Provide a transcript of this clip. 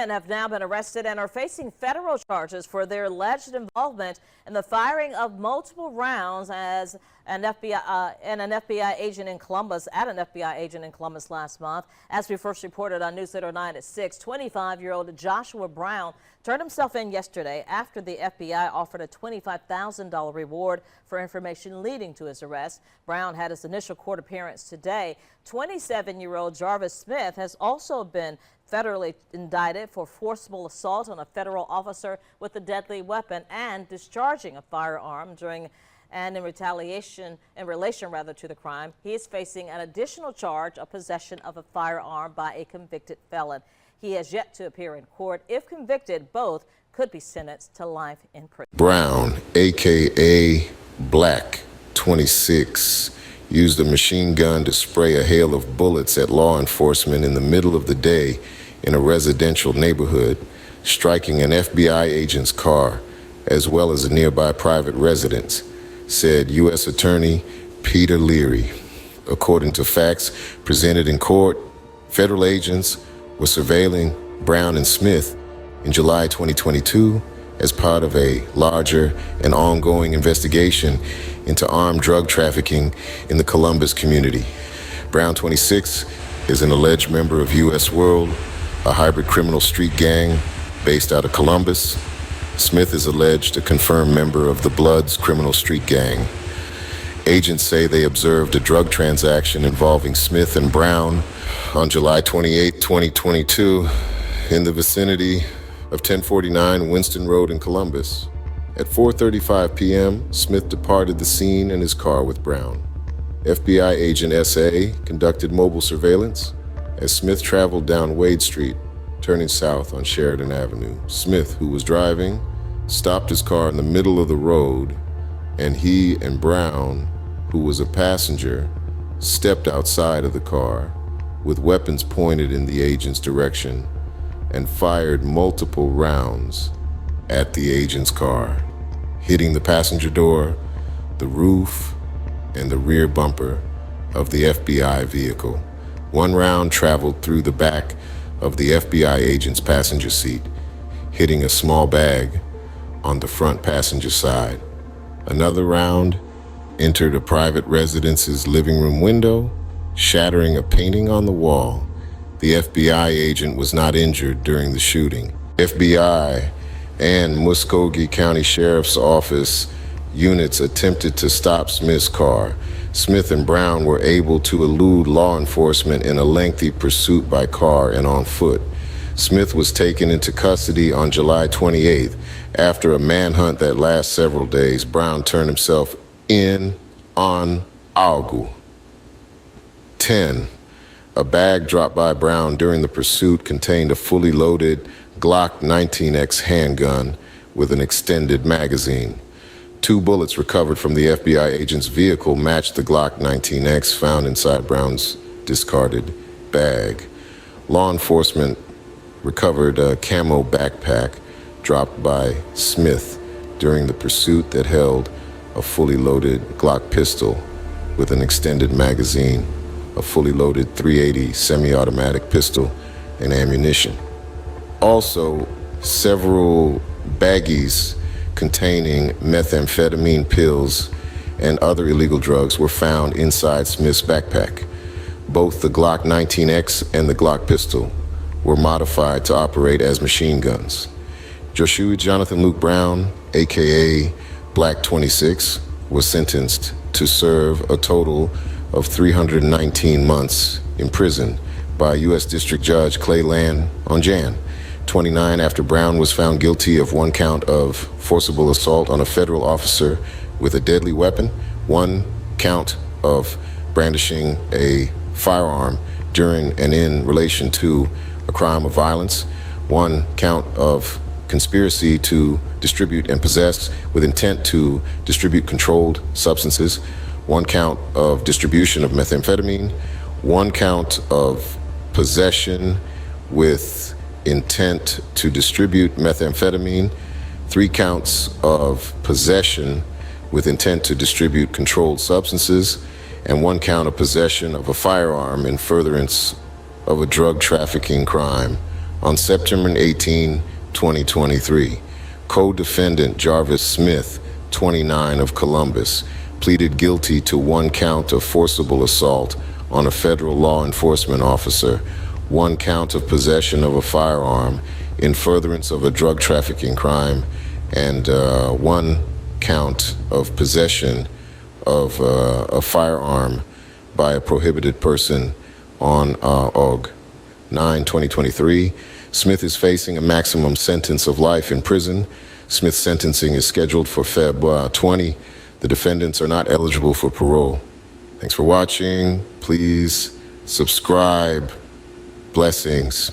Men have now been arrested and are facing federal charges for their alleged involvement in the firing of multiple rounds as an FBI agent in Columbus last month. As we first reported on News Leader 9 at 6, 25-year-old Joshuia Brown turned himself in yesterday after the FBI offered a $25,000 reward for information leading to his arrest. Brown had his initial court appearance today. 27-year-old Jarvis Smith has also been federally indicted for forcible assault on a federal officer with a deadly weapon and discharging a firearm in relation to the crime. He is facing an additional charge of possession of a firearm by a convicted felon. He has yet to appear in court. If convicted, both could be sentenced to life in prison. Brown, aka Black 26, used a machine gun to spray a hail of bullets at law enforcement in the middle of the day in a residential neighborhood, striking an FBI agent's car as well as a nearby private residence, said U.S. Attorney Peter Leary. According to facts presented in court, federal agents were surveilling Brown and Smith in July 2022 as part of a larger and ongoing investigation into armed drug trafficking in the Columbus community. Brown 26 is an alleged member of U.S. World, a hybrid criminal street gang based out of Columbus. Smith is alleged a confirmed member of the Bloods criminal street gang. Agents say they observed a drug transaction involving Smith and Brown on July 28, 2022 in the vicinity of 1049 Winston Road in Columbus. At 4:35 p.m., Smith departed the scene in his car with Brown. FBI agent S.A. conducted mobile surveillance as Smith traveled down Wade Street, turning south on Sheridan Avenue. Smith, who was driving, stopped his car in the middle of the road, and he and Brown, who was a passenger, stepped outside of the car with weapons pointed in the agent's direction and fired multiple rounds at the agent's car, hitting the passenger door, the roof, and the rear bumper of the FBI vehicle. One round traveled through the back of the FBI agent's passenger seat, hitting a small bag on the front passenger side. Another round entered a private residence's living room window, shattering a painting on the wall. The FBI agent was not injured during the shooting. FBI and Muskogee County Sheriff's Office units attempted to stop Smith's car. Smith and Brown were able to elude law enforcement in a lengthy pursuit by car and on foot. Smith was taken into custody on July 28th. After a manhunt that lasted several days, Brown turned himself in on August 10. A bag dropped by Brown during the pursuit contained a fully loaded Glock 19X handgun with an extended magazine. 2 bullets recovered from the FBI agent's vehicle matched the Glock 19X found inside Brown's discarded bag. Law enforcement recovered a camo backpack dropped by Smith during the pursuit that held a fully loaded Glock pistol with an extended magazine, a fully loaded .380 semi-automatic pistol, and ammunition. Also, several baggies containing methamphetamine pills and other illegal drugs were found inside Smith's backpack. Both the Glock 19X and the Glock pistol were modified to operate as machine guns. Joshuia Johnathon Luke Brown, aka Black 26, was sentenced to serve a total of 319 months in prison by U.S. District Judge Clay Land on Jan 29 after Brown was found guilty of 1 count of forcible assault on a federal officer with a deadly weapon, 1 count of brandishing a firearm during and in relation to a crime of violence, 1 count of conspiracy to distribute and possess with intent to distribute controlled substances, 1 count of distribution of methamphetamine, 1 count of possession with intent to distribute methamphetamine, 3 counts of possession with intent to distribute controlled substances, and 1 count of possession of a firearm in furtherance of a drug trafficking crime On September 18, 2023, co-defendant Jarvis Smith, 29 of Columbus, pleaded guilty to 1 count of forcible assault on a federal law enforcement officer, 1 count of possession of a firearm in furtherance of a drug trafficking crime, and 1 count of possession of a firearm by a prohibited person on Aug. 9, 2023. Smith is facing a maximum sentence of life in prison. Smith's sentencing is scheduled for Feb 20. The defendants are not eligible for parole. Thanks for watching. Please subscribe. Blessings.